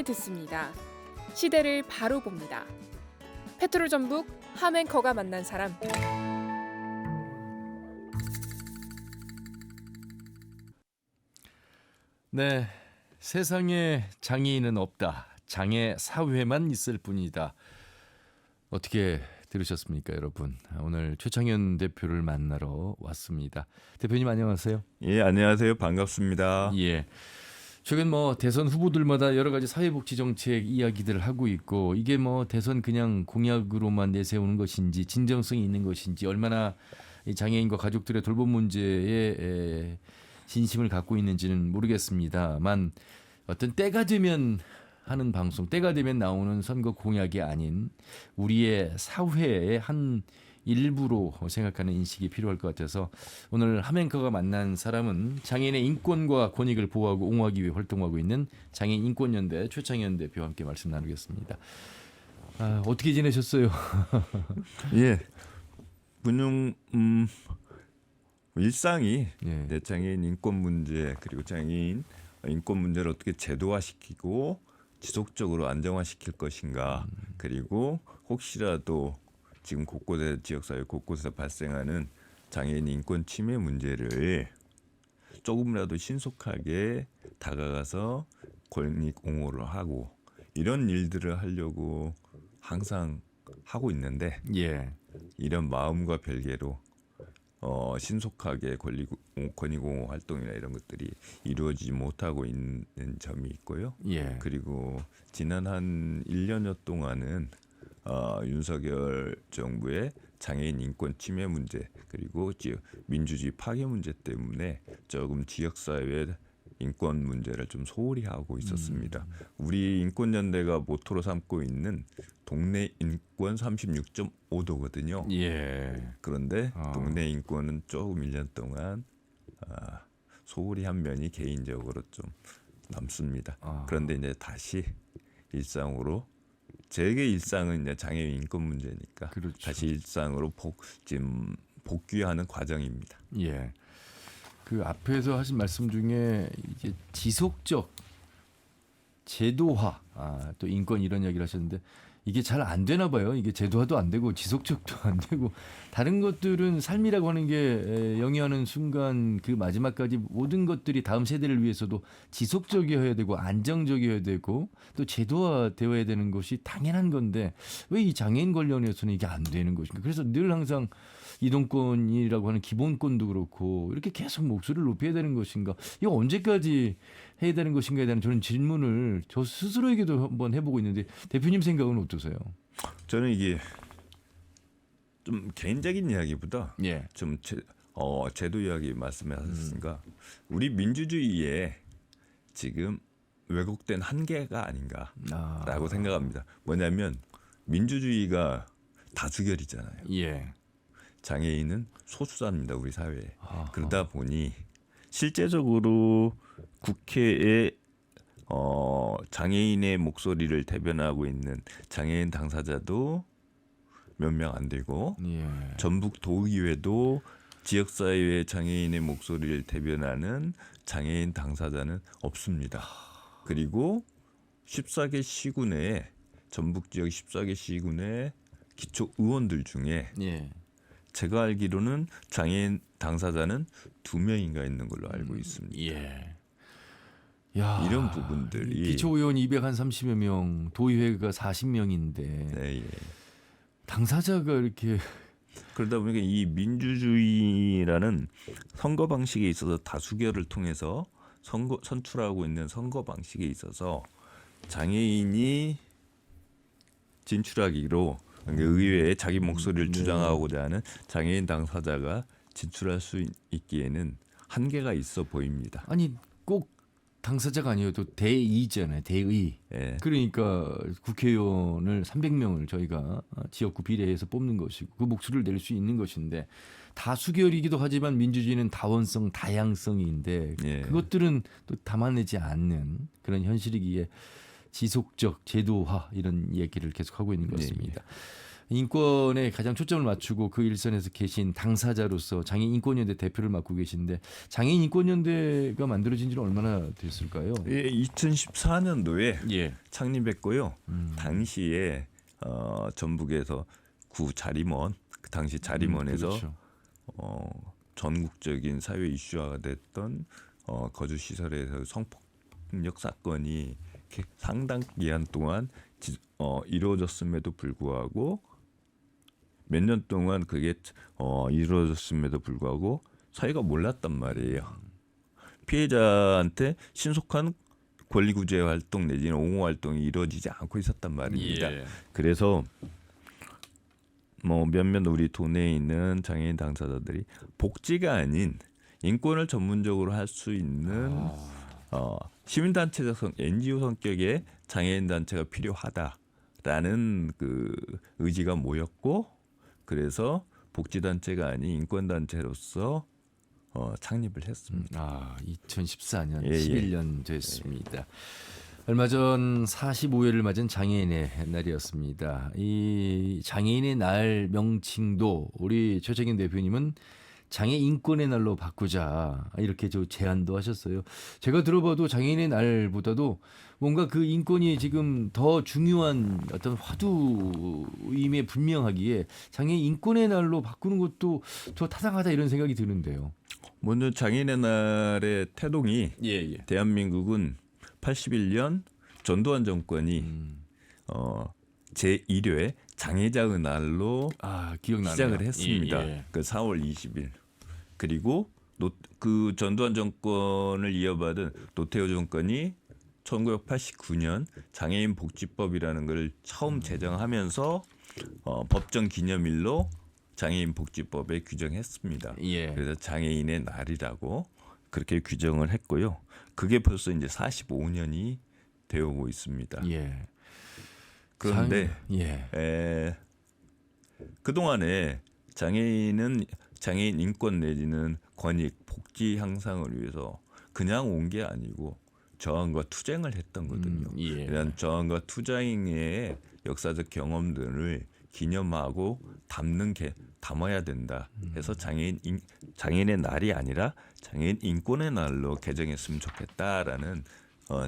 시간을 듣습니다. 시대를 바로 봅니다. 페트롤 전북 함앵커가 만난 사람. 네, 세상에 장애인은 없다. 장애 사회만 있을 뿐이다. 어떻게 들으셨습니까, 여러분? 오늘 최창현 대표를 만나러 왔습니다. 대표님 안녕하세요. 예, 안녕하세요. 반갑습니다. 예. 최근 대선 후보들마다 여러 가지 사회복지 정책 이야기들을 하고 있고, 이게 대선 그냥 공약으로만 내세우는 것인지 진정성이 있는 것인지, 얼마나 이 장애인과 가족들의 돌봄 문제에 진심을 갖고 있는지는 모르겠습니다만, 어떤 때가 되면 하는 방송, 때가 되면 나오는 선거 공약이 아닌 우리의 사회의 한 일부로 생각하는 인식이 필요할 것 같아서 오늘 함앵커가 만난 사람은 장애인의 인권과 권익을 보호하고 옹호하기 위해 활동하고 있는 장애인 인권연대 최창현 대표와 함께 말씀 나누겠습니다. 어떻게 지내셨어요? 예, 분명 일상이 예. 내 장애인 인권 문제 그리고 장애인 인권 문제를 어떻게 제도화시키고 지속적으로 안정화시킬 것인가, 그리고 혹시라도 지금 곳곳에 지역사회 곳곳에서 발생하는 장애인 인권 침해 문제를 조금이라도 신속하게 다가가서 권익 옹호를 하고 이런 일들을 하려고 항상 하고 있는데, 예. 이런 마음과 별개로 신속하게 권익 옹호 활동이나 이런 것들이 이루어지지 못하고 있는 점이 있고요. 예. 그리고 지난 한 1년여 동안은 윤석열 정부의 장애인 인권 침해 문제 그리고 민주주의 파괴 문제 때문에 조금 지역사회 인권 문제를 좀 소홀히 하고 있었습니다. 우리 인권연대가 모토로 삼고 있는 동네 인권 36.5도거든요. 예. 그런데 동네 인권은 조금 1년 동안 소홀히 한 면이 개인적으로 좀 남습니다. 그런데 이제 다시 일상으로, 제게 일상은 이제 장애인 인권 문제니까 그렇죠. 다시 일상으로 지금 복귀하는 과정입니다. 예. 그 앞에서 하신 말씀 중에 이제 지속적 제도화, 또 인권 이런 이야기를 하셨는데 이게 잘 안 되나 봐요. 이게 제도화도 안 되고 지속적도 안 되고, 다른 것들은 삶이라고 하는 게 영위하는 순간 그 마지막까지 모든 것들이 다음 세대를 위해서도 지속적이어야 되고 안정적이어야 되고 또 제도화되어야 되는 것이 당연한 건데 왜 이 장애인 관련해서는 이게 안 되는 것인가? 그래서 늘 항상 이동권이라고 하는 기본권도 그렇고 이렇게 계속 목소리를 높여야 되는 것인가? 이거 언제까지 해야 되는 것인가에 대한 저는 질문을 저 스스로에게도 한번 해보고 있는데 대표님 생각은 어떠세요? 저는 이게 좀 개인적인 이야기보다 예. 좀 제도 이야기 말씀하셨으니까 우리 민주주의에 지금 왜곡된 한계가 아닌가라고 생각합니다. 뭐냐면 민주주의가 다수결이잖아요. 예. 장애인은 소수자입니다, 우리 사회에. 그러다 보니 실제적으로 국회에 장애인의 목소리를 대변하고 있는 장애인 당사자도 몇 명 안 되고, 예. 전북 도의회도 지역사회의 장애인의 목소리를 대변하는 장애인 당사자는 없습니다. 그리고 14개 시군에, 전북 지역 14개 시군의 기초 의원들 중에 예. 제가 알기로는 장애인 당사자는 2명인가 있는 걸로 알고 있습니다. 예. 야, 이런 부분들이 기초의원 230여 명, 도의회가 40명인데 네, 예. 당사자가 이렇게 그러다 보니까 이 민주주의라는 선거 방식에 있어서 다수결을 통해서 선출하고 있는 선거 방식에 있어서 장애인이 진출하기로, 그러니까 의회에 자기 목소리를 주장하고자 하는 장애인 당사자가 진출할 수 있기에는 한계가 있어 보입니다. 아니 꼭 당사자가 아니어도 대의잖아요. 대의. 예. 그러니까 국회의원을 300명을 저희가 지역구 비례해서 뽑는 것이고 그 목소리를 낼 수 있는 것인데, 다수결이기도 하지만 민주주의는 다원성, 다양성인데 예. 그것들은 또 담아내지 않는 그런 현실이기에 지속적 제도화 이런 얘기를 계속하고 있는 것 같습니다. 인권에 가장 초점을 맞추고 그 일선에서 계신 당사자로서 장애인 인권연대 대표를 맡고 계신데 장애인 인권연대가 만들어진 지는 얼마나 됐을까요? 예, 2014년도에 예. 창립했고요. 당시에 전북에서 구 자림원 그 당시 자림원에서 그렇죠. 전국적인 사회 이슈화가 됐던 거주 시설에서 성폭력 사건이 이렇게 상당 기간 동안 이루어졌음에도 불구하고 몇 년 동안 그게 이루어졌음에도 불구하고 사회가 몰랐단 말이에요. 피해자한테 신속한 권리구제 활동 내지는 옹호 활동이 이루어지지 않고 있었단 말입니다. 예. 그래서 뭐 몇몇 우리 도내에 있는 장애인 당사자들이 복지가 아닌 인권을 전문적으로 할 수 있는 시민단체적 NGO 성격의 장애인 단체가 필요하다라는 그 의지가 모였고 그래서 복지단체가 아닌 인권단체로서 창립을 했습니다. 2014년 예, 예. 11년 됐습니다. 얼마 전 45회를 맞은 장애인의 날이었습니다. 이 장애인의 날 명칭도 우리 최정인 대표님은 장애 인권의 날로 바꾸자 이렇게 저 제안도 하셨어요. 제가 들어봐도 장애인의 날보다도 뭔가 그 인권이 지금 더 중요한 어떤 화두임에 분명하기에 장애 인권의 날로 바꾸는 것도 더 타당하다 이런 생각이 드는데요. 먼저 장애인의 날의 태동이 예. 대한민국은 81년 전두환 정권이 제1회 장애자의 날로 기억나네요. 시작을 했습니다. 예. 그 4월 20일. 그리고 그 전두환 정권을 이어받은 노태우 정권이 1989년 장애인 복지법이라는 걸 처음 제정하면서 법정 기념일로 장애인 복지법에 규정했습니다. 예. 그래서 장애인의 날이라고 그렇게 규정을 했고요. 그게 벌써 이제 45년이 되어오고 있습니다. 예. 그런데 예. 그동안에 장애인 인권 내지는 권익, 복지 향상을 위해서 그냥 온 게 아니고 저항과 투쟁을 했던 거거든요. 예. 이런 저항과 투쟁의 역사적 경험들을 기념하고 담아야 된다. 해서 장애인의 날이 아니라 장애인 인권의 날로 개정했으면 좋겠다라는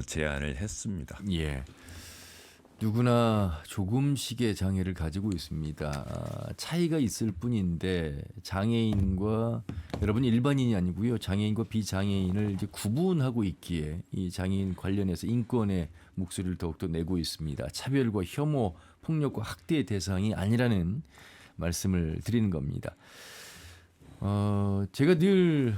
제안을 했습니다. 예. 누구나 조금씩의 장애를 가지고 있습니다. 차이가 있을 뿐인데 장애인과 여러분 일반인이 아니고요. 장애인과 비장애인을 이제 구분하고 있기에 이 장애인 관련해서 인권의 목소리를 더욱더 내고 있습니다. 차별과 혐오, 폭력과 학대의 대상이 아니라는 말씀을 드리는 겁니다. 제가 늘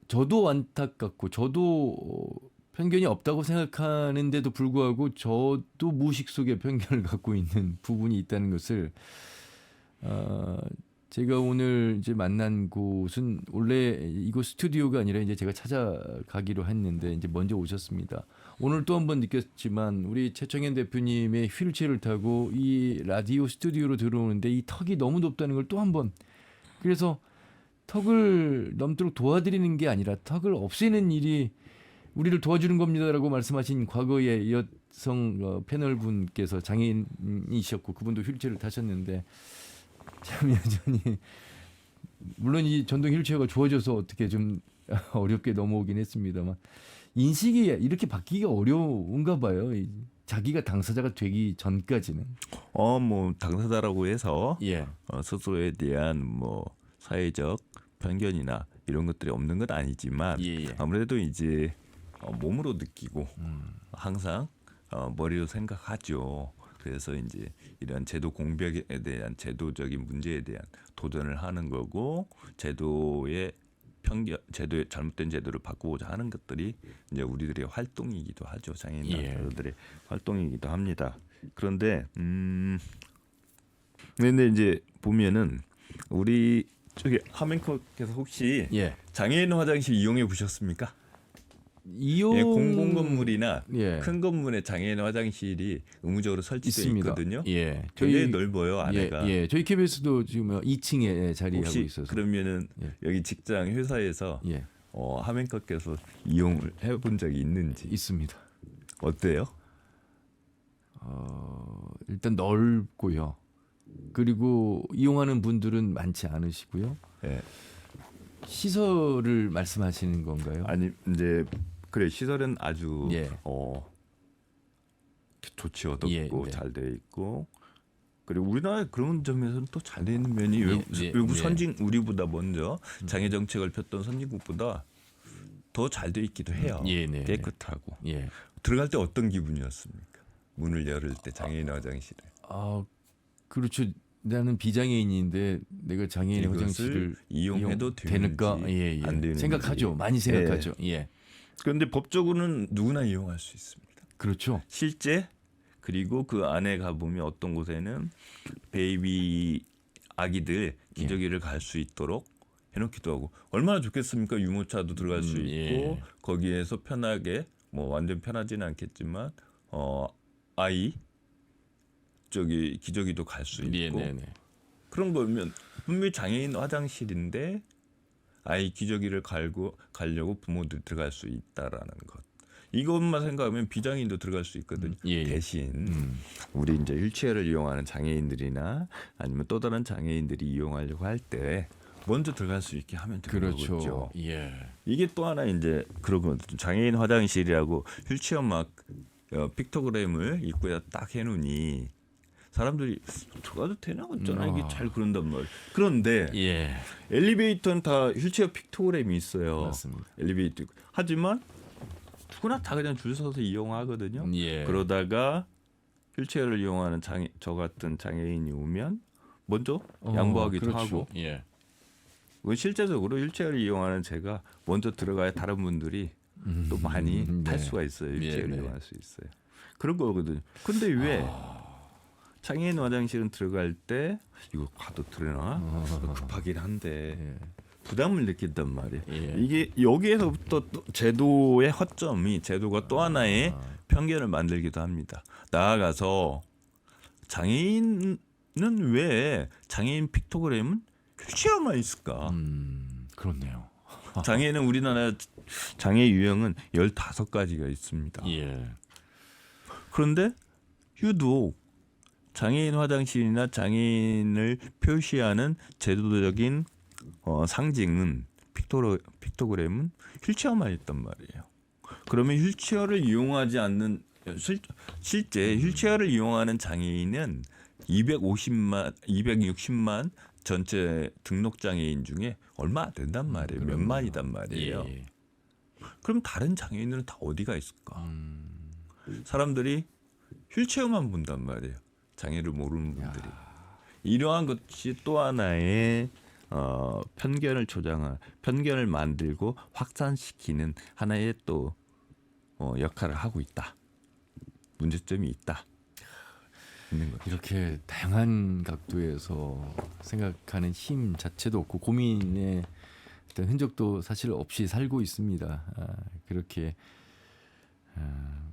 저도 안타깝고 저도 편견이 없다고 생각하는데도 불구하고 저도 무의식 속에 편견을 갖고 있는 부분이 있다는 것을 제가 오늘 이제 만난 곳은 원래 이곳 스튜디오가 아니라 이제 제가 찾아가기로 했는데 이제 먼저 오셨습니다. 오늘 또 한 번 느꼈지만 우리 최청현 대표님의 휠체어를 타고 이 라디오 스튜디오로 들어오는데 이 턱이 너무 높다는 걸 또 한 번 그래서 턱을 넘도록 도와드리는 게 아니라 턱을 없애는 일이 우리를 도와주는 겁니다라고 말씀하신 과거의 여성 패널 분께서 장애인이셨고 그분도 휠체어를 타셨는데 참 여전히 물론 이 전동 휠체어가 좋아져서 어떻게 좀 어렵게 넘어오긴 했습니다만 인식이 이렇게 바뀌기가 어려운가 봐요. 자기가 당사자가 되기 전까지는. 뭐 당사자라고 해서 예. 스스로에 대한 뭐 사회적 편견이나 이런 것들이 없는 건 아니지만 예. 아무래도 이제 몸으로 느끼고 항상 머리로 생각하죠. 그래서 이제 이런 제도 공백에 대한 제도적인 문제에 대한 도전을 하는 거고 제도의 잘못된 제도를 바꾸고자 하는 것들이 이제 우리들의 활동이기도 하죠. 장애인 당사자들의 활동이기도 합니다. 그런데 근데 이제 보면은 우리 저기 하멘커께서 혹시 장애인 화장실 이용해 보셨습니까? 공공 건물이나 큰 건물에 장애인 화장실이 의무적으로 설치되어 있습니다. 있거든요. 예. 굉장히 넓어요 안에가. 저희 KBS도 지금 2층에 자리하고 있어서. 그러면은 여기 직장 회사에서 하멘커께서 이용을 해본 적이 있는지. 있습니다. 어때요? 일단 넓고요. 그리고 이용하는 분들은 많지 않으시고요. 예. 시설을 말씀하시는 건가요? 아니 이제 그래 시설은 아주 예. 좋지 어둡고 예, 네. 잘 돼 있고 그리고 우리나라 그런 점에서는 또 잘 돼 있는 면이 외국 예. 선진 우리보다 먼저 장애 정책을 폈던 선진국보다 더 잘 돼 있기도 해요. 예, 네, 깨끗하고 예. 들어갈 때 어떤 기분이었습니까? 문을 열을 때 장애인 화장실에 그렇죠. 나는 비장애인인데 내가 장애인 이것을 화장실을 이용해도 되는가? 예, 예. 안 되는지 생각하죠. 많이 생각하죠. 예. 그런데 법적으로는 누구나 이용할 수 있습니다. 그렇죠. 실제 그리고 그 안에 가보면 어떤 곳에는 베이비 아기들 기저귀를 갈 수 있도록 해놓기도 하고 얼마나 좋겠습니까? 유모차도 들어갈 수 있고 예. 거기에서 편하게 뭐 완전 편하지는 않겠지만 아이 저기 기저귀도 갈 수 있고 예, 네, 네. 그런 거면 분명히 장애인 화장실인데 아이 기저귀를 가려고 부모들이 들어갈 수 있다라는 것. 이것만 생각하면 비장애인도 들어갈 수 있거든요. 예, 예. 대신 우리 이제 휠체어를 이용하는 장애인들이나 아니면 또 다른 장애인들이 이용하려고 할 때 먼저 들어갈 수 있게 하면 되는 그렇죠. 거죠. 예. 이게 또 하나 이제 그러고 장애인 화장실이라고 휠체어 막 픽토그램을 입구에다 딱 해놓으니 사람들이 들어가도 되나 어쩌나 이게 잘 그런단 말이에요. 그런데 예. 엘리베이터는 다 휠체어 픽토그램이 있어요. 맞습니다. 엘리베이터. 하지만 누구나 다 그냥 줄 서서 이용하거든요. 예. 그러다가 휠체어를 이용하는 저 같은 장애인이 오면 먼저 양보하기도 그렇죠. 하고. 예. 실제적으로 휠체어를 이용하는 제가 먼저 들어가야 다른 분들이 또 많이 탈 수가 있어요. 휠체어를 네. 이용할 수 있어요. 그런 거거든요. 근데 왜 장애인 화장실은 들어갈 때 이거 가도 되나 급하긴 한데 예. 부담을 느낀단 말이에요. 예. 이게 여기에서부터 또 제도의 허점이 제도가 또 하나의 편견을 만들기도 합니다. 나아가서 장애인은 왜 장애인 픽토그램은 휠체어만 있을까? 그렇네요. 장애인은 우리나라 장애 유형은 15가지가 있습니다. 예. 그런데 유독 장애인 화장실이나 장애인을 표시하는 제도적인 상징은 픽토그램은 휠체어만 있단 말이에요. 그러면 휠체어를 이용하지 않는 실제 휠체어를 이용하는 장애인은 260만 전체 등록 장애인 중에 얼마 안 된단 말이에요. 몇만이단 말이에요. 예. 그럼 다른 장애인들은 다 어디가 있을까? 사람들이 휠체어만 본단 말이에요. 장애를 모르는 분들이. 이러한 것이 또 하나의 편견을 만들고 확산시키는 하나의 또 역할을 하고 있다. 문제점이 있다. 있는 거죠. 이렇게 다양한 각도에서 생각하는 힘 자체도 없고 고민의 어떤 흔적도 사실 없이 살고 있습니다. 그렇게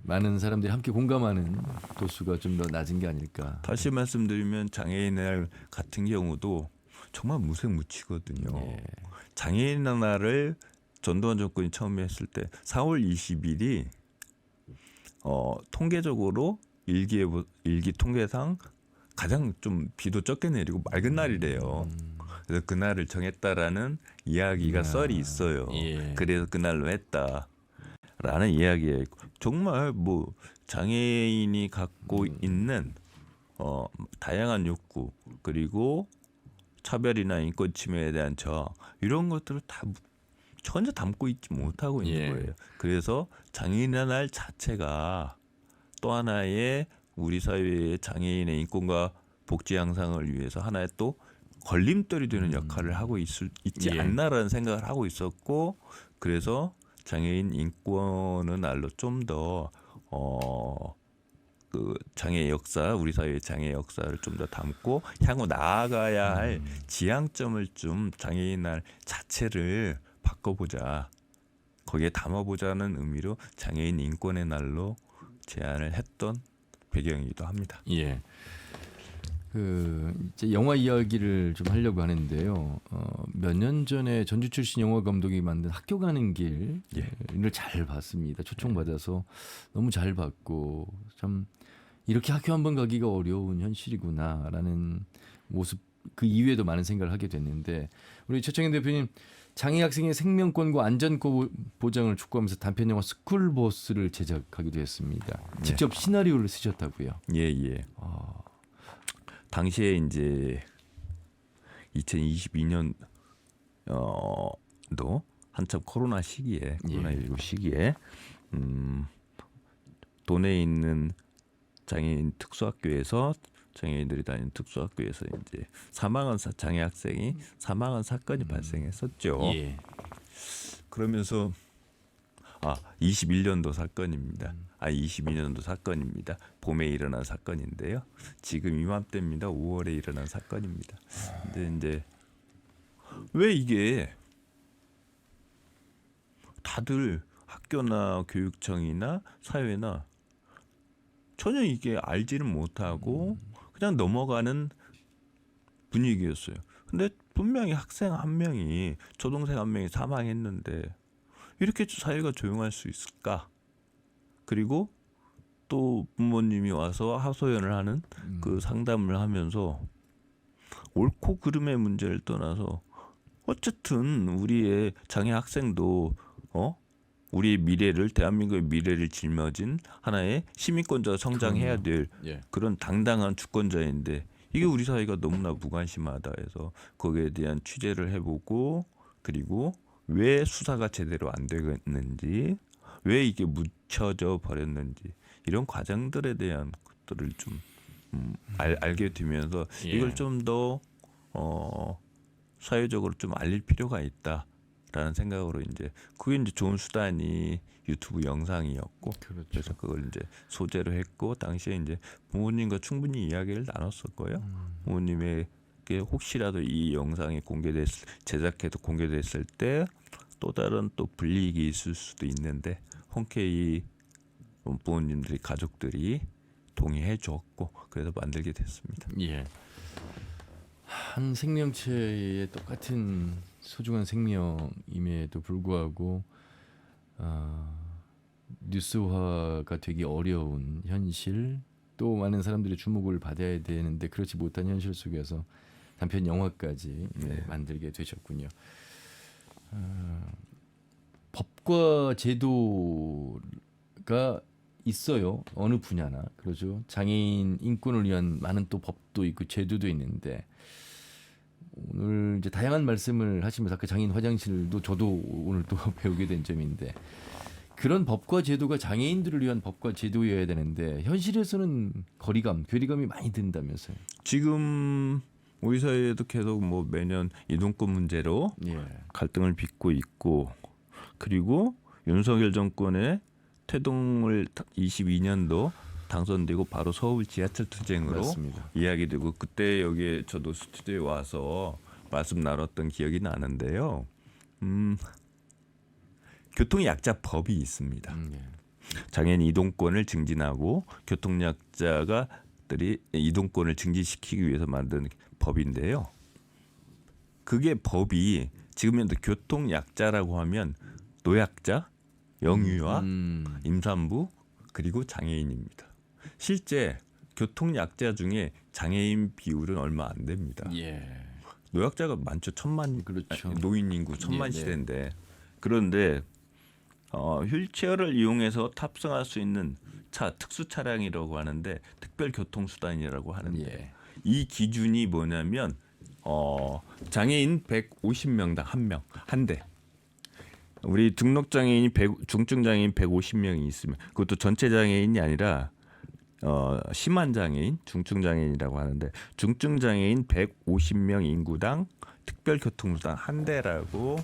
많은 사람들이 함께 공감하는 도수가 좀 더 낮은 게 아닐까. 다시 말씀드리면 장애인의 같은 경우도 정말 무색무취거든요. 예. 장애인 하나를 전두환 정권이 처음에 했을 때 4월 20일이 통계적으로 일기 통계상 가장 좀 비도 적게 내리고 맑은 날이래요. 그래서 그날을 정했다라는 이야기가 썰이 있어요. 예. 그래서 그날로 했다라는 이야기에 정말 뭐 장애인이 갖고 있는 다양한 욕구 그리고 차별이나 인권 침해에 대한 저항 이런 것들을 다 전혀 담고 있지 못하고 있는 예. 거예요. 그래서 장애인의 날 자체가 또 하나의 우리 사회의 장애인의 인권과 복지 향상을 위해서 하나의 또 걸림돌이 되는 역할을 하고 있지 예. 않나라는 생각을 하고 있었고 그래서 장애인 인권의 날로 좀 더 그 장애 역사, 우리 사회의 장애 역사를 좀 더 담고 향후 나아가야 할 지향점을 좀 장애인 날 자체를 바꿔보자. 거기에 담아보자는 의미로 장애인 인권의 날로 제안을 했던 배경이기도 합니다. 예. 이제 영화 이야기를 좀 하려고 하는데요. 몇 년 전에 전주 출신 영화 감독이 만든 학교 가는 길을 잘 봤습니다. 초청받아서 너무 잘 봤고 참 이렇게 학교 한 번 가기가 어려운 현실이구나라는 모습 그 이후에도 많은 생각을 하게 됐는데 우리 최창현 대표님 장애 학생의 생명권과 안전 보장을 촉구하면서 단편 영화 스쿨버스를 제작하기도 했습니다. 직접 시나리오를 쓰셨다고요? 예. 당시에 이제 2022년 도 한참 코로나 시기에 코로나19 시기에 도내에 있는 장애인 특수학교에서 장애인들이 다니는 특수학교에서 이제 사망한 장애 학생이 사망한 사건이 발생했었죠. 예. 그러면서 21년도 사건입니다. 22년도 사건입니다. 봄에 일어난 사건인데요. 지금 이맘때입니다. 5월에 일어난 사건입니다. 근데 이제 왜 이게 다들 학교나 교육청이나 사회나 전혀 이게 알지를 못하고 그냥 넘어가는 분위기였어요. 근데 분명히 학생 한 명이 초등생 한 명이 사망했는데 이렇게 사회가 조용할 수 있을까? 그리고 또 부모님이 와서 하소연을 하는 그 상담을 하면서 옳고 그름의 문제를 떠나서 어쨌든 우리의 장애 학생도 우리의 미래를 대한민국의 미래를 짊어진 하나의 시민권자가 성장해야 될 그런 당당한 주권자인데 이게 우리 사회가 너무나 무관심하다 해서 거기에 대한 취재를 해보고 그리고 왜 수사가 제대로 안 되겠는지 왜 이게 묻혀져 버렸는지 이런 과정들에 대한 것들을 좀 알게 되면서 이걸 좀 더 사회적으로 좀 알릴 필요가 있다라는 생각으로 이제 그게 이제 좋은 수단이 유튜브 영상이었고 그래서 그걸 이제 소재로 했고 당시에 이제 부모님과 충분히 이야기를 나눴었고요. 부모님에게 혹시라도 이 영상이 제작해서 공개됐을 때 또 다른 또 불이익이 있을 수도 있는데 흔쾌히 부모님들이 가족들이 동의해 줬고 그래서 만들게 됐습니다. 예. 한 생명체의 똑같은 소중한 생명임에도 불구하고 뉴스화가 되기 어려운 현실 또 많은 사람들의 주목을 받아야 되는데 그렇지 못한 현실 속에서 단편 영화까지 만들게 되셨군요. 법과 제도가 있어요. 어느 분야나 그렇죠. 장애인 인권을 위한 많은 또 법도 있고 제도도 있는데 오늘 이제 다양한 말씀을 하시면서 아까 장애인 화장실도 저도 오늘 또 배우게 된 점인데 그런 법과 제도가 장애인들을 위한 법과 제도여야 되는데 현실에서는 괴리감이 많이 든다면서요. 지금 우리 사회에도 계속 뭐 매년 이동권 문제로 갈등을 빚고 있고 그리고 윤석열 정권의 태동을 22년도 당선되고 바로 서울 지하철 투쟁으로 맞습니다. 이야기되고 그때 여기에 저도 스튜디오에 와서 말씀 나눴던 기억이 나는데요. 교통약자법이 있습니다. 장애인 이동권을 증진하고 교통약자들이 이동권을 증진시키기 위해서 만든 법인데요. 그게 법이 지금 현재 교통약자라고 하면 노약자, 영유아, 임산부 그리고 장애인입니다. 실제 교통약자 중에 장애인 비율은 얼마 안 됩니다. 노약자가 많죠. 노인 인구 1,000만 시대인데 그런데 휠체어를 이용해서 탑승할 수 있는 특수 차량이라고 하는데 특별교통수단이라고 하는데 이 기준이 뭐냐면 장애인 150명당 한 대. 우리 등록장애인이 중증장애인 150명이 있으면 그것도 전체 장애인이 아니라 심한 장애인, 중증장애인이라고 하는데 중증장애인 150명 인구당 특별교통수단 한 대라고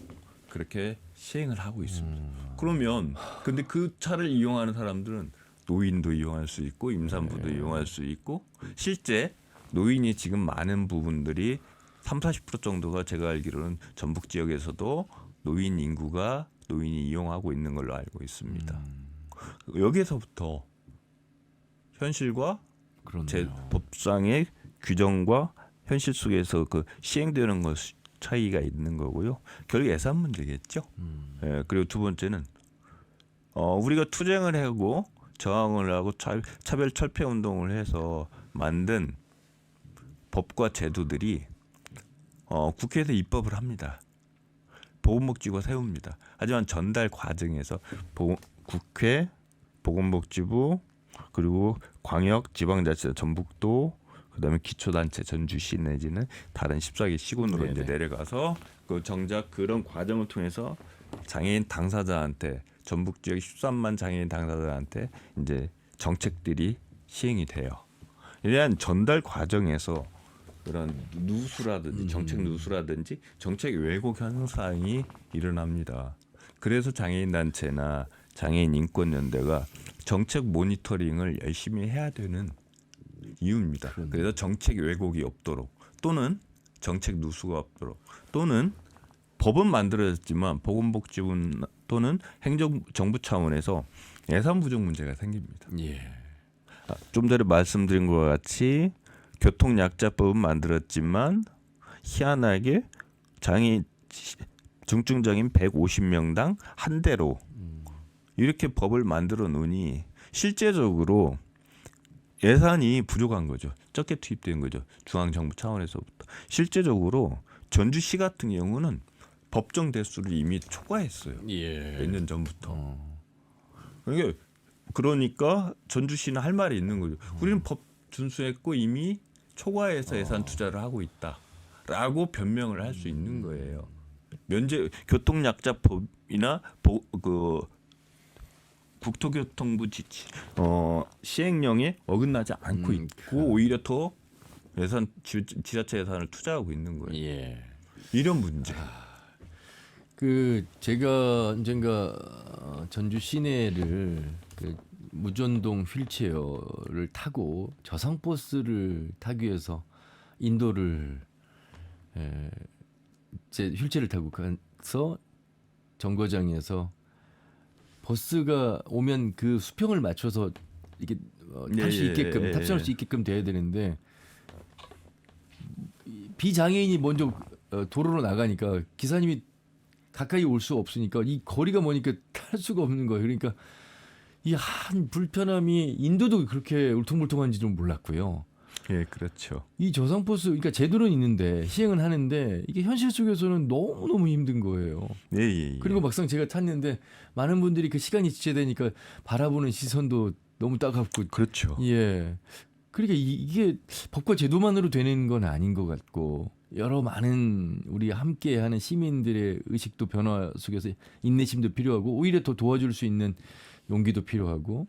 그렇게 시행을 하고 있습니다. 그러면 근데 그 차를 이용하는 사람들은 노인도 이용할 수 있고 임산부도 이용할 수 있고 실제 노인이 지금 많은 부분들이 30-40% 정도가 제가 알기로는 전북 지역에서도 노인이 이용하고 있는 걸로 알고 있습니다. 여기에서부터 현실과 제 법상의 규정과 현실 속에서 그 시행되는 것 차이가 있는 거고요. 결국 예산 문제겠죠. 그리고 두 번째는 우리가 투쟁을 하고 저항을 하고 차별 철폐 운동을 해서 만든 법과 제도들이 국회에서 입법을 합니다. 보건복지부가 세웁니다. 하지만 전달 과정에서 국회, 보건복지부 그리고 광역, 지방자치, 전북도 그다음에 기초단체, 전주시 내지는 다른 14개 시군으로 네네. 이제 내려가서 그 정작 그런 과정을 통해서 장애인 당사자한테 전북 지역 13만 장애인 당사자한테 이제 정책들이 시행이 돼요. 이러한 전달 과정에서 그런 누수라든지 정책 누수라든지 정책 왜곡 현상이 일어납니다. 그래서 장애인 단체나 장애인 인권연대가 정책 모니터링을 열심히 해야 되는 이유입니다. 그래서 정책 왜곡이 없도록 또는 정책 누수가 없도록 또는 법은 만들어졌지만 보건복지부 또는 행정정부 차원에서 예산 부족 문제가 생깁니다. 예. 좀 전에 말씀드린 것과 같이 교통약자법은 만들었지만 희한하게 장애인 중증장애인 150명당 한 대로 이렇게 법을 만들어 놓으니 실제적으로 예산이 부족한 거죠. 적게 투입된 거죠. 중앙정부 차원에서부터. 실제적으로 전주시 같은 경우는 법정 대수를 이미 초과했어요. 예. 몇 년 전부터. 그러니까 전주시는 할 말이 있는 거죠. 우리는 법 준수했고 이미 초과해서 예산 투자를 하고 있다라고 변명을 할 수 있는 거예요. 교통약자법이나 그 국토교통부 지치 시행령에 어긋나지 않고 있고 오히려 더 지자체 예산을 투자하고 있는 거예요. 예. 이런 문제. 그 제가 언젠가 전주 시내를 그 무전동 휠체어를 타고 저상버스를 타기 위해서 인도를 제 휠체어를 타고 가서 정거장에서 버스가 오면 그 수평을 맞춰서 이게 탈 수 있게끔 탑승할 수 있게끔 돼야 되는데 비장애인이 먼저 도로로 나가니까 기사님이 가까이 올 수 없으니까 이 거리가 머니까 탈 수가 없는 거예요. 그러니까 이 한 불편함이 인도도 그렇게 울퉁불퉁한지 좀 몰랐고요. 예, 그렇죠. 이 저상버스 그러니까 제도는 있는데 시행은 하는데 이게 현실 속에서는 너무너무 힘든 거예요. 예. 그리고 막상 제가 탔는데 많은 분들이 그 시간이 지체되니까 바라보는 시선도 너무 따갑고 그렇죠. 예. 그러니까 이게 법과 제도만으로 되는 건 아닌 것 같고 여러 많은 우리 함께하는 시민들의 의식도 변화 속에서 인내심도 필요하고 오히려 더 도와줄 수 있는 용기도 필요하고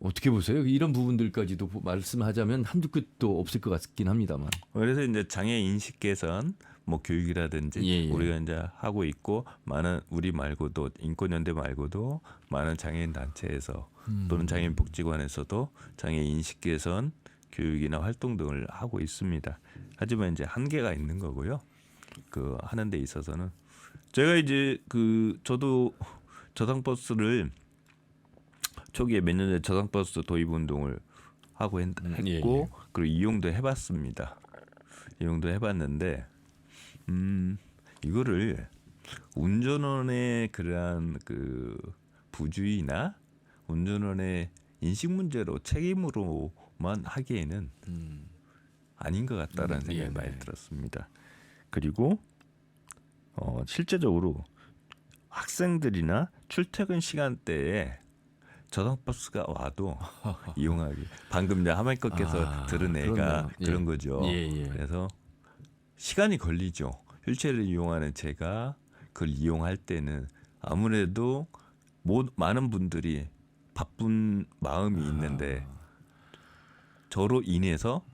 어떻게 보세요? 이런 부분들까지도 말씀하자면 한두 끝도 없을 것 같긴 합니다만. 그래서 이제 장애 인식 개선, 뭐 교육이라든지 우리가 이제 하고 있고 많은 우리 말고도 인권연대 말고도 많은 장애인 단체에서 또는 장애인 복지관에서도 장애 인식 개선 교육이나 활동 등을 하고 있습니다. 하지만 이제 한계가 있는 거고요. 그 하는 데 있어서는 제가 이제 그 저도 저상버스를 초기에 몇 년 전에 저상버스 도입 운동을 하고 했고 그리고 이용도 해봤습니다. 이용도 해봤는데 이거를 운전원의 그러한 그 부주의나 운전원의 인식 문제로 책임으로만 하기에는 아닌 것 같다라는 생각이 많이 들었습니다. 그리고 실제적으로 학생들이나 출퇴근 시간대에 저상버스가 와도 이용하기. 방금 이제 하마이커께서 들은 애가 그런 거죠. 그래서 시간이 걸리죠. 휠체어를 이용하는 제가 그걸 이용할 때는 아무래도 많은 분들이 바쁜 마음이 있는데 저로 인해서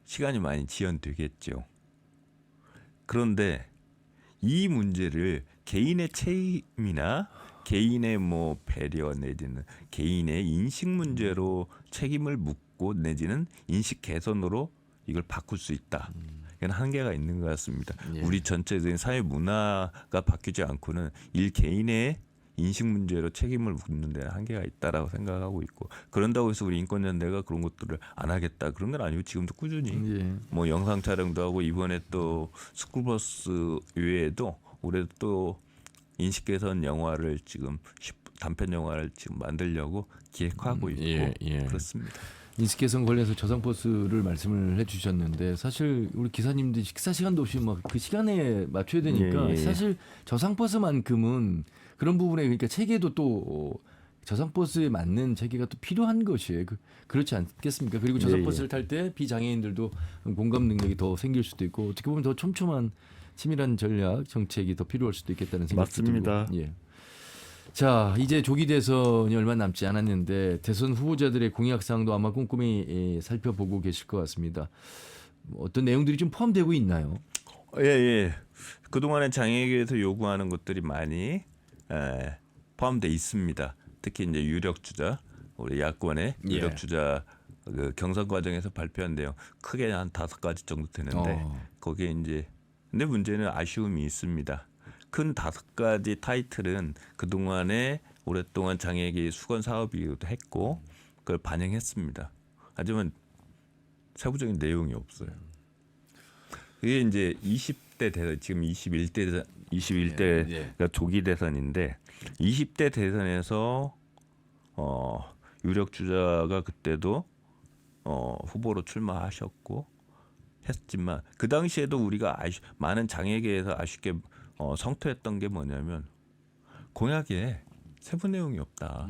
시간이 많이 지연되겠죠. 그런데 이 문제를 개인의 책임이나 개인의 뭐 배려 내지는 개인의 인식 문제로 책임을 묻고 내지는 인식 개선으로 이걸 바꿀 수 있다. 이건 한계가 있는 것 같습니다. 우리 전체적인 사회 문화가 바뀌지 않고는 개인의 인식 문제로 책임을 묻는 데는 한계가 있다라고 생각하고 있고 그런다고 해서 우리 인권연대가 그런 것들을 안 하겠다 그런 건 아니고 지금도 꾸준히 뭐 영상 촬영도 하고 이번에 또 스쿨버스 외에도 올해 또 인식 개선 영화를 지금 단편 영화를 지금 만들려고 기획하고 있고 예. 그렇습니다. 인스케성 관련해서 저상버스를 말씀을 해주셨는데 사실 우리 기사님들이 식사 시간도 없이 막 그 시간에 맞춰야 되니까 예. 사실 저상버스만큼은 그런 부분에 그러니까 체계도 또 저상버스에 맞는 체계가 또 필요한 것이에요. 그렇지 않겠습니까? 그리고 저상버스를 탈 때 비장애인들도 공감 능력이 더 생길 수도 있고 어떻게 보면 더 촘촘한 치밀한 전략 정책이 더 필요할 수도 있겠다는 생각이 맞습니다. 들고. 예. 자, 이제 조기 대선이 얼마 남지 않았는데 대선 후보자들의 공약 사항도 아마 꼼꼼히 살펴보고 계실 것 같습니다. 어떤 내용들이 좀 포함되고 있나요? 예. 그동안에 장애계에서 요구하는 것들이 많이 포함되어 있습니다. 특히 이제 유력 주자, 우리 야권의 예. 유력 주자 그 경선 과정에서 발표한 내용 크게 한 5가지 정도 되는데 거기에 이제 근데 문제는 아쉬움이 있습니다. 큰 5가지 타이틀은 그동안에 오랫동안 장애계 수건 사업이기도 했고 그걸 반영했습니다. 하지만 세부적인 내용이 없어요. 그게 이제 20대 대선 지금 21대가 조기 대선인데 20대 대선에서 유력 주자가 그때도 후보로 출마하셨고 했지만 그 당시에도 우리가 많은 장애계에서 아쉽게 성토했던 게 뭐냐면 공약에 세부 내용이 없다.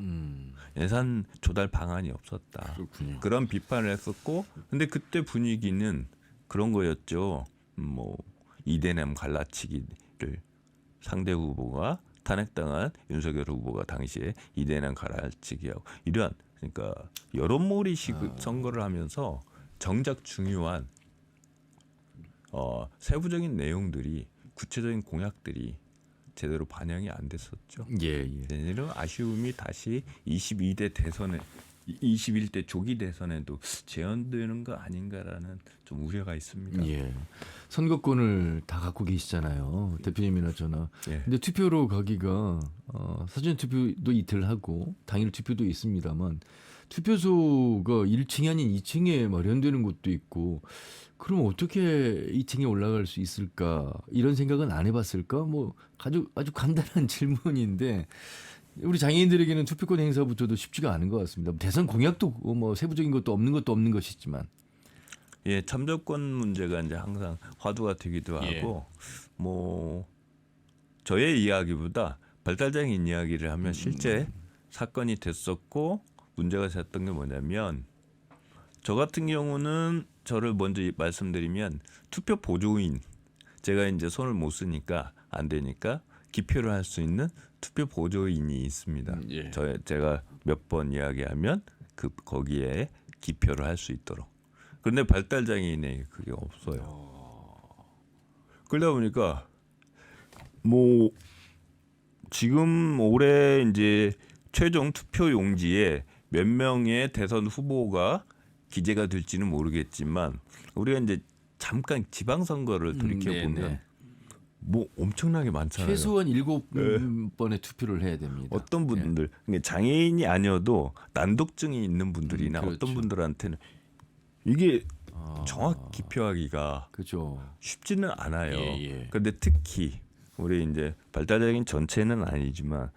예산 조달 방안이 없었다. 그렇군요. 그런 비판을 했었고 근데 그때 분위기는 그런 거였죠. 뭐 이대남 갈라치기를 상대 후보가 탄핵당한 윤석열 후보가 당시에 이대남 갈라치기하고 이러한 그러니까 여론몰이식 선거를 하면서 정작 중요한 세부적인 내용들이 구체적인 공약들이 제대로 반영이 안 됐었죠. 예. 내년에 아쉬움이 다시 21대 조기 대선에도 재현되는 거 아닌가라는 좀 우려가 있습니다. 예. 선거권을 다 갖고 계시잖아요. 대표님이나 저나. 예. 근데 투표로 가기가 사전 투표도 이틀 하고 당일 투표도 있습니다만 투표소가 1층이 아닌 2층에 마련되는 곳도 있고 그럼 어떻게 2층에 올라갈 수 있을까 이런 생각은 안 해봤을까? 뭐 아주 간단한 질문인데 우리 장애인들에게는 투표권 행사부터도 쉽지가 않은 것 같습니다. 대선 공약도 뭐 세부적인 것도 없는 것이지만 예, 참정권 문제가 이제 항상 화두가 되기도 하고 뭐 저의 이야기보다 발달장애인 이야기를 하면 실제 사건이 됐었고 문제가 됐던 게 뭐냐면 저 같은 경우는 저를 먼저 말씀드리면 투표 보조인 제가 이제 손을 못 쓰니까 안 되니까 기표를 할 수 있는 투표 보조인이 있습니다. 제가 몇 번 이야기하면 거기에 기표를 할 수 있도록. 그런데 발달장애인에게 그게 없어요. 그러다 보니까 뭐 지금 올해 이제 최종 투표 용지에 몇 명의 대선 후보가 기재가 될지는 모르겠지만 우리가 이제 잠깐 지방선거를 돌이켜 보면 뭐 엄청나게 많잖아요. 최소한 7번의 투표를 해야 됩니다. 어떤 분들 장애인이 아니어도 난독증이 있는 분들이나 그렇죠. 어떤 분들한테는 이게 정확히 기표하기가 그죠. 쉽지는 않아요. 예. 그런데 특히 우리 이제 발달장애인 전체는 아니지만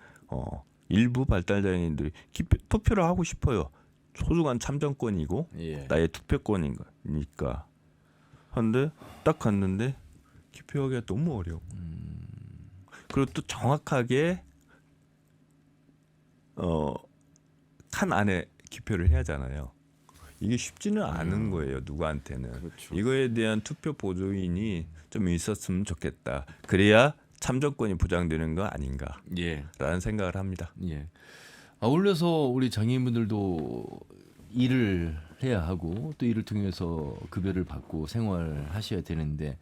일부 발달장애인들이 투표를 하고 싶어요. 소중한 참정권이고 나의 투표권이니까. 한데 딱 갔는데 기표하기가 너무 어려워. 그리고 또 정확하게 칸 안에 기표를 해야 하잖아요. 이게 쉽지는 않은 거예요. 누구한테는. 그렇죠. 이거에 대한 투표 보조인이 좀 있었으면 좋겠다. 그래야 참정권이 보장되는 거 아닌가라는 생각을 합니다. 예. 아울러서 우리 장애인분들도 일을 해야 하고 또 일을 통해서 급여를 받고 생활하셔야 되는데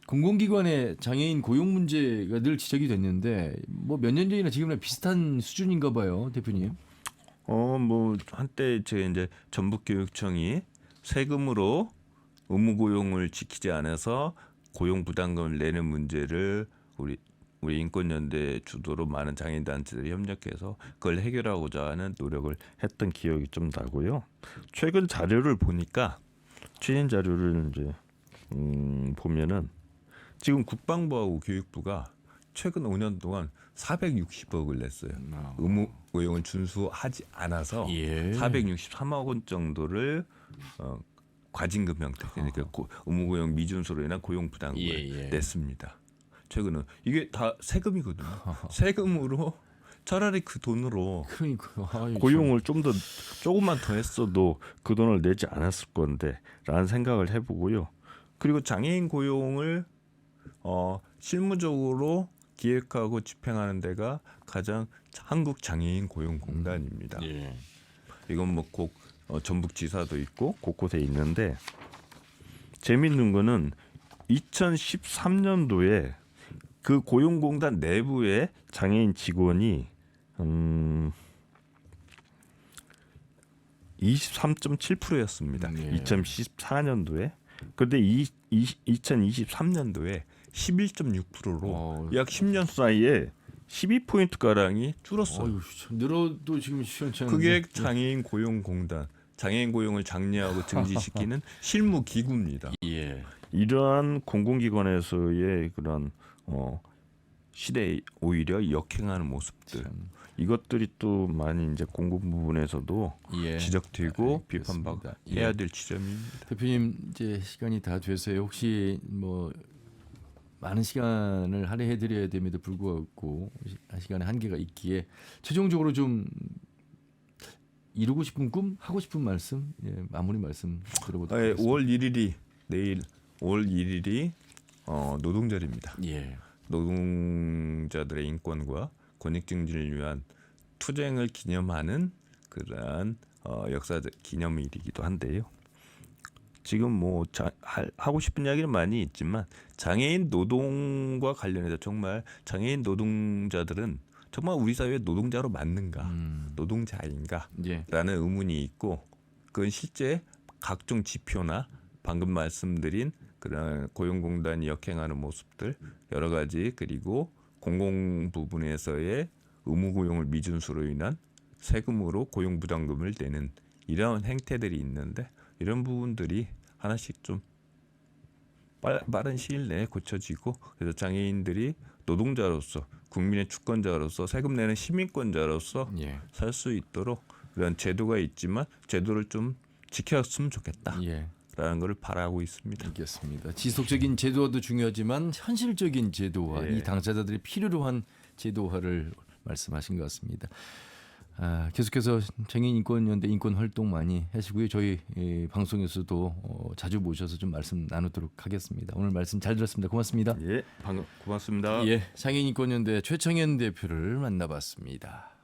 공공기관의 장애인 고용 문제가 늘 지적이 됐는데 뭐 몇 년 전이나 지금이랑 비슷한 수준인가 봐요, 대표님. 뭐 한때 제 이제 전북교육청이 세금으로 의무 고용을 지키지 않아서 고용 부담금을 내는 문제를 우리 인권연대 주도로 많은 장애인 단체들이 협력해서 그걸 해결하고자 하는 노력을 했던 기억이 좀 나고요. 최근 자료를 보니까 최신 자료를 이제 보면은 지금 국방부하고 교육부가 최근 5년 동안 460억을 냈어요. 의무 고용을 준수하지 않아서 예. 463억 원 정도를 과징금 형태, 그러니까 의무 고용 미준수로 인한 고용 부담금을 예. 냈습니다. 최근은 이게 다 세금이거든요. 세금으로 차라리 그 돈으로 그러니까요. 아유, 고용을 조금만 더 했어도 그 돈을 내지 않았을 건데라는 생각을 해보고요. 그리고 장애인 고용을 실무적으로 기획하고 집행하는 데가 가장 한국 장애인 고용공단입니다. 예. 이건 뭐 꼭 전북지사도 있고 곳곳에 있는데 재밌는 거는 2013년도에 그 고용공단 내부의 장애인 직원이 23.7%였습니다. 네. 2014년도에. 그런데 2023년도에 11.6%로 약 10년 사이에 12포인트 가량이 줄었어요. 아유, 참, 늘어도 지금 시원치 않은데. 그게 장애인 고용공단, 장애인 고용을 장려하고 증진시키는 실무 기구입니다. 예. 이러한 공공기관에서의 그런 시대에 오히려 역행하는 모습들, 이것들이 또 많이 이제 공공 부분에서도 예. 지적되고 알겠습니다. 비판받아야 예. 될 지점입니다. 대표님 이제 시간이 다 돼서요. 혹시 뭐 많은 시간을 할애해드려야 됨에도 불구하고 시간에 한계가 있기에 최종적으로 좀 이루고 싶은 꿈, 하고 싶은 말씀, 마무리 말씀 들어보도록 하겠습니다. 5월 1일이 내일 5월 1일이 노동절입니다. 예. 노동자들의 인권과 권익 증진을 위한 투쟁을 기념하는 그러한 역사적 기념일이기도 한데요. 지금 뭐 하고 싶은 이야기는 많이 있지만 장애인 노동과 관련해서 정말 장애인 노동자들은 정말 우리 사회의 노동자로 맞는가, 노동자인가 예. 라는 의문이 있고 그건 실제 각종 지표나 방금 말씀드린 그런 고용공단이 역행하는 모습들 여러 가지 그리고 공공 부분에서의 의무 고용을 미준수로 인한 세금으로 고용 부담금을 내는 이런 행태들이 있는데 이런 부분들이 하나씩 좀 빠른 시일 내에 고쳐지고 그래서 장애인들이 노동자로서 국민의 주권자로서 세금 내는 시민권자로서 예. 살 수 있도록 이런 제도가 있지만 제도를 좀 지켰으면 좋겠다. 예. 라는 것을 바라고 있습니다. 알겠습니다. 지속적인 제도화도 중요하지만 현실적인 제도화, 예. 이 당사자들이 필요로 한 제도화를 말씀하신 것 같습니다. 계속해서 장애인인권연대 인권 활동 많이 하시고요. 저희 방송에서도 자주 모셔서 좀 말씀 나누도록 하겠습니다. 오늘 말씀 잘 들었습니다. 고맙습니다. 예, 고맙습니다. 예, 장애인인권연대 최청현 대표를 만나봤습니다.